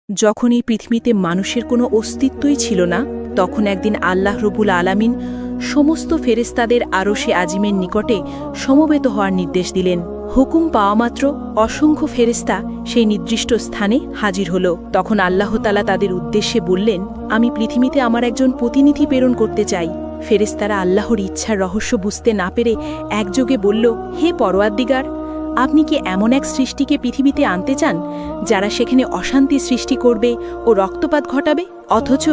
যখন এই পৃথিবীতে মানুষের কোনো অস্তিত্বই ছিল না, তখন একদিন আল্লাহ রব্বুল আলামিন সমস্ত ফেরেশতাদের আরশে আজিমের নিকটে সমবেত হওয়ার নির্দেশ দিলেন। হুকুম পাওয়ামাত্র অসংখ্য ফেরেশতা সেই নির্দিষ্ট স্থানে হাজির হল। তখন আল্লাহ তাআলা তাদের উদ্দেশ্যে বললেন, আমি পৃথিবীতে আমার একজন প্রতিনিধি প্রেরণ করতে চাই। ফেরেশতারা আল্লাহর ইচ্ছার রহস্য বুঝতে না পেরে একযোগে বলল, হে পরওয়ারদিগার, আপনি কি এমন এক সৃষ্টিকে পৃথিবীতে আনতে চান যারা সেখানে অশান্তি সৃষ্টি করবে ও রক্তপাত ঘটাবে? অথচ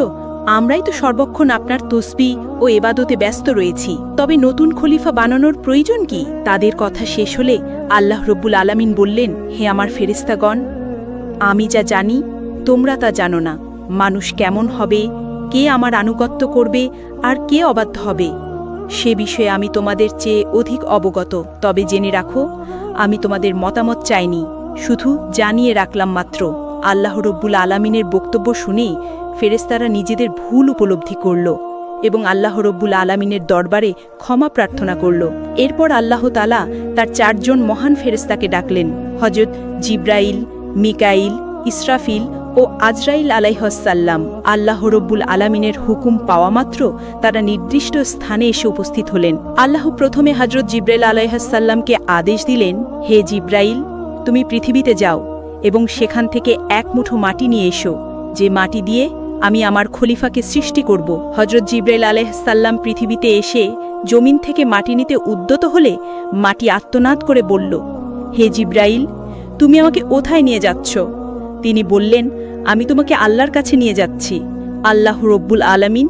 আমরাই তো সর্বক্ষণ আপনার তসবিহ ও এবাদতে ব্যস্ত রয়েছি। তবে নতুন খলিফা বানানোর প্রয়োজন কি? তাদের কথা শেষ হলে আল্লাহ রব্বুল আলামিন বললেন, হে আমার ফেরেশতাগণ, আমি যা জানি তোমরা তা জানো না। মানুষ কেমন হবে, কে আমার আনুগত্য করবে আর কে অবাধ্য হবে, সে বিষয়ে আমি তোমাদের চেয়ে অধিক অবগত। তবে জেনে রাখো, আমি তোমাদের মতামত চাইনি, শুধু জানিয়ে রাখলাম মাত্র। আল্লাহ রব্বুল আলামিনের বক্তব্য শুনেই ফেরেশতারা নিজেদের ভুল উপলব্ধি করল এবং আল্লাহ রব্বুল আলামিনের দরবারে ক্ষমা প্রার্থনা করল। এরপর আল্লাহ তাআলা তার 4 জন মহান ফেরেশতাকে ডাকলেন, হযরত জিব্রাইল, মিকাইল, ইসরাফিল ও আজরাইল আলাইহিসসালাম। আল্লাহ রব্বুল আলামিনের হুকুম পাওয়া মাত্র তারা নির্দিষ্ট স্থানে এসে উপস্থিত হলেন। আল্লাহ প্রথমে হযরত জিব্রাইল আলাইহিসসালামকে আদেশ দিলেন, হে জিব্রাইল, তুমি পৃথিবীতে যাও এবং সেখান থেকে এক মুঠো মাটি নিয়ে এসো, যে মাটি দিয়ে আমি আমার খলিফাকে সৃষ্টি করব। হযরত জিব্রাইল আলাইহিসসালাম পৃথিবীতে এসে জমিন থেকে মাটি নিতে উদ্যত হলে মাটি আর্তনাদ করে বলল, হে জিব্রাইল, তুমি আমাকে কোথায় নিয়ে যাচ্ছ? তিনি বললেন, আমি তোমাকে আল্লাহর কাছে নিয়ে যাচ্ছি। আল্লাহ রব্বুল আলামিন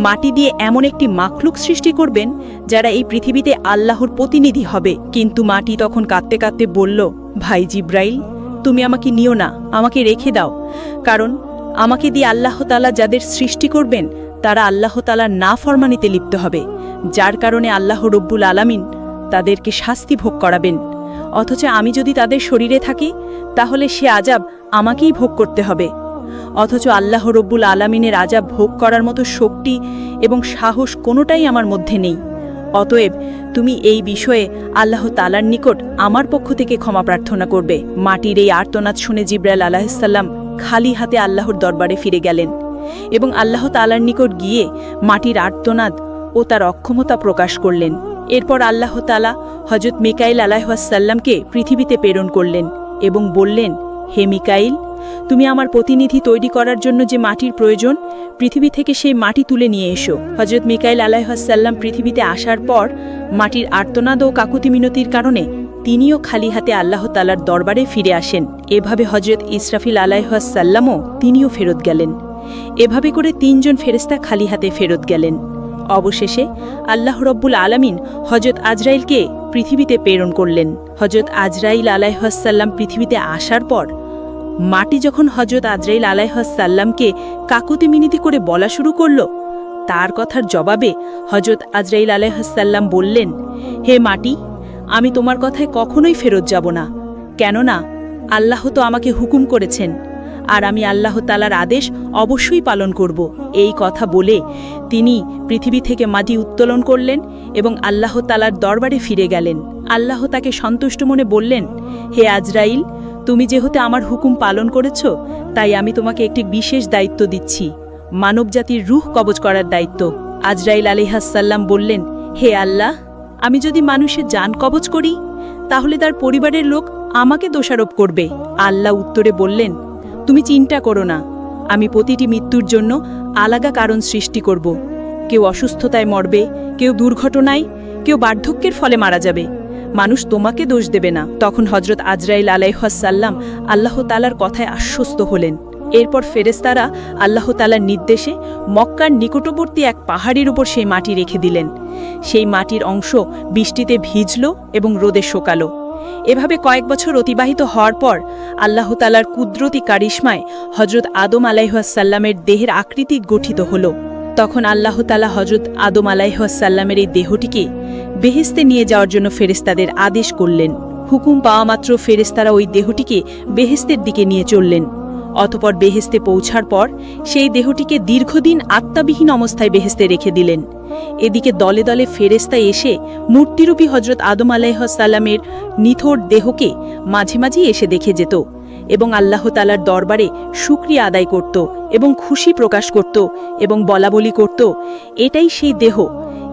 মাটি দিয়ে এমন একটি মাখলুক সৃষ্টি করবেন যারা এই পৃথিবীতে আল্লাহর প্রতিনিধি হবে। কিন্তু মাটি তখন কাঁদতে কাঁদতে বলল, ভাই জিব্রাইল, তুমি আমাকে নিও না, আমাকে রেখে দাও। কারণ আমাকে দিয়ে আল্লাহ তাআলা যাদের সৃষ্টি করবেন তারা আল্লাহ তাআলার নাফরমানিতে লিপ্ত হবে, যার কারণে আল্লাহ রব্বুল আলামিন তাদেরকে শাস্তি ভোগ করাবেন। অথচ আমি যদি তাদের শরীরে থাকি তাহলে সে আযাব আমাকেই ভোগ করতে হবে। অথচ আল্লাহ রব্বুল আলামিনের আযাব ভোগ করার মতো শক্তি এবং সাহস কোনোটাই আমার মধ্যে নেই। অতএব তুমি এই বিষয়ে আল্লাহ তাআলার নিকট আমার পক্ষ থেকে ক্ষমা প্রার্থনা করবে। মাটির এই আর্তনাদ শুনে জিব্রাইল আলাইহিসসালাম খালি হাতে আল্লাহর দরবারে ফিরে গেলেন এবং আল্লাহ তাআলার নিকট গিয়ে মাটির আর্তনাদ ও তার অক্ষমতা প্রকাশ করলেন। এরপর আল্লাহ তাআলা হযরত মিকাইল আলাইহিসসালামকে পৃথিবীতে প্রেরণ করলেন এবং বললেন, হে মিকাইল, তুমি আমার প্রতিনিধি তৈরি করার জন্য যে মাটির প্রয়োজন, পৃথিবী থেকে সেই মাটি তুলে নিয়ে এসো। হযরত মিকাইল আলাইহিসসালাম পৃথিবীতে আসার পর মাটির আর্তনাদ ও কাকুতি মিনতির কারণে তিনিও খালি হাতে আল্লাহ তাআলার দরবারে ফিরে আসেন। এভাবে হযরত ইসরাফিল আলাইহিসসালামও তিনিও ফেরত গেলেন। এভাবে করে 3 জন ফেরেশতা খালি হাতে ফেরত গেলেন। অবশেষে আল্লাহ রব্বুল আলামিন হযরত আজরাইলকে পৃথিবীতে প্রেরণ করলেন। হযরত আজরাইল আলাইহিসসালাম পৃথিবীতে আসার পর মাটি যখন হযরত আজরাইল আলাইহিসসালামকে কাকুতি মিনতি করে বলা শুরু করল, তার কথার জবাবে হযরত আজরাইল আলাইহিসসালাম বললেন, হে মাটি, আমি তোমার কথায় কখনোই ফেরত যাব না। কেননা আল্লাহ তো আমাকে হুকুম করেছেন, আর আমি আল্লাহ তাআলার আদেশ অবশ্যই পালন করব। এই কথা বলে তিনি পৃথিবী থেকে মাটি উত্তোলন করলেন এবং আল্লাহ তাআলার দরবারে ফিরে গেলেন। আল্লাহ তাকে সন্তুষ্ট মনে বললেন, হে আজরাইল, তুমি যেহেতু আমার হুকুম পালন করেছ, তাই আমি তোমাকে একটি বিশেষ দায়িত্ব দিচ্ছি, মানবজাতির রূহ কবজ করার দায়িত্ব। আজরাইল আলাইহিসসালাম বললেন, হে আল্লাহ, আমি যদি মানুষের জান কবজ করি তাহলে তার পরিবারের লোক আমাকে দোষারোপ করবে। আল্লাহ উত্তরে বললেন, তুমি চিন্তা করো না, আমি প্রতিটি মৃত্যুর জন্য আলাদা কারণ সৃষ্টি করব। কেউ অসুস্থতায় মরবে, কেউ দুর্ঘটনায়, কেউ বার্ধক্যের ফলে মারা যাবে। মানুষ তোমাকে দোষ দেবে না। তখন হযরত আজরাইল আলাইহিসসালাম আল্লাহ তাআলার কথায় আশ্বস্ত হলেন। এরপর ফেরেশতারা আল্লাহ তাআলার নির্দেশে মক্কার নিকটবর্তী এক পাহাড়ের উপর সেই মাটি রেখে দিলেন। সেই মাটির অংশ বৃষ্টিতে ভিজল এবং রোদে শুকালো। এভাবে কয়েক বছর অতিবাহিত হওয়ার পর আল্লাহ তাআলার কুদরতি কারিশমায় হযরত আদম আলাইহিসসালামের দেহের আকৃতি গঠিত হল। তখন আল্লাহ তাআলা হযরত আদম আলাইহিসসালামের এই দেহটিকে বেহেশতে নিয়ে যাওয়ার জন্য ফেরেশতাদের আদেশ করলেন। হুকুম পাওয়া মাত্র ফেরেশতারা ওই দেহটিকে বেহেশতের দিকে নিয়ে চললেন। অতঃপর বেহেশতে পৌঁছার পর সেই দেহটিকে দীর্ঘদিন আত্মাবিহীন অবস্থায় বেহেশতে রেখে দিলেন। এদিকে দলে দলে ফেরেশতা এসে মূর্তিরূপী হযরত আদম আলাইহিসসালামের নিথর দেহকে মাঝে মাঝে এসে দেখে যেত। এবং আল্লাহ তাআলার দরবারে শুকরিয়া আদায় করত এবং খুশি প্রকাশ করত এবং বলাবলি করত, এটাই সেই দেহ,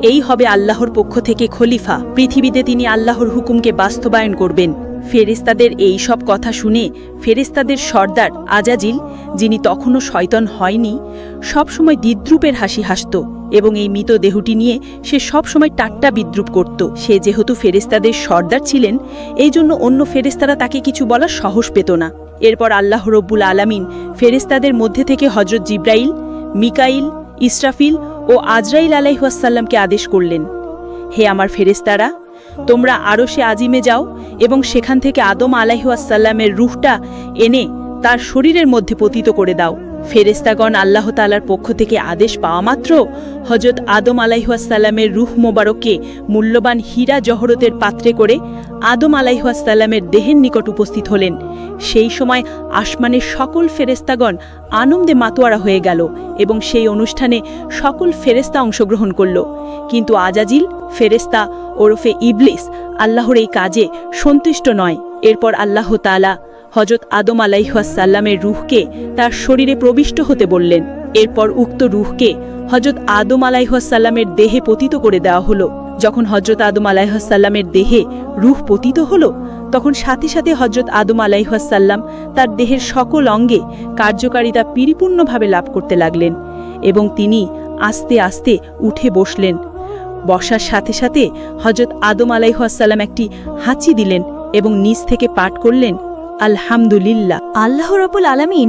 এই হবে আল্লাহর পক্ষ থেকে খলিফা, পৃথিবীতে তিনি আল্লাহর হুকুমকে বাস্তবায়ন করবেন। ফেরেশতাদের এই সব কথা শুনে ফেরেশতাদের সর্দার আজাজিল, যিনি তখনও শয়তান হয়নি, সবসময় দ্বিদ্রুপের হাসি হাসত এবং এই মৃত দেহটি নিয়ে সে সবসময় টাট্টা বিদ্রুপ করত। সে যেহেতু ফেরেশতাদের সর্দার ছিলেন, এই জন্য অন্য ফেরেশতারা তাকে কিছু বলার সাহস পেত না। এরপর আল্লাহ রব্বুল আলামিন ফেরেশতাদের মধ্যে থেকে হযরত জিব্রাইল, মিকাইল, ইসরাফিল ও আজরাইল আলাইহিসসালামকে আদেশ করলেন, হে আমার ফেরেশতারা, তোমরা আরশে আজিমে যাও এবং সেখান থেকে আদম আলাইহিসসালামের রূহটা এনে তার শরীরের মধ্যে পতিত করে দাও। ফেরেশতাগণ আল্লাহ তাআলার পক্ষ থেকে আদেশ পাওয়া মাত্র হযরত আদম আলাইহিসসালামের রূহ মোবারককে মূল্যবান হীরা জহরতের পাত্রে করে আদম আলাইহিসসালামের দেহের নিকট উপস্থিত হলেন। সেই সময় আসমানের সকল ফেরেশতাগণ আনন্দে মাতোয়ারা হয়ে গেল এবং সেই অনুষ্ঠানে সকল ফেরেশতা অংশগ্রহণ করল। কিন্তু আজাজিল ফেরেশতা ওরফে ইবলিস আল্লাহর এই কাজে সন্তুষ্ট নয়। এরপর আল্লাহ তাআলা হযরত আদম আলাইহিসসালামের রূহকে তার শরীরে প্রবিষ্ট হতে বললেন। এরপর উক্ত রূহকে হযরত আদম আলাইহিসসালামের দেহে পতিত করে দেওয়া হলো। যখন হযরত আদম আলাইহিসসালামের দেহে রূহ পতিত হলো, তখন সাথে সাথে হযরত আদম আলাইহিসসালাম তার দেহের সকল অঙ্গে কার্যকারিতা পরিপূর্ণভাবে লাভ করতে লাগলেন এবং তিনি আস্তে আস্তে উঠে বসলেন। বসার সাথে সাথে হযরত আদম আলাইহিসসালাম একটি হাঁচি দিলেন এবং নিচ থেকে পাঠ করলেন, আলহামদুলিল্লাহ। আল্লাহ রাব্বুল আলামিন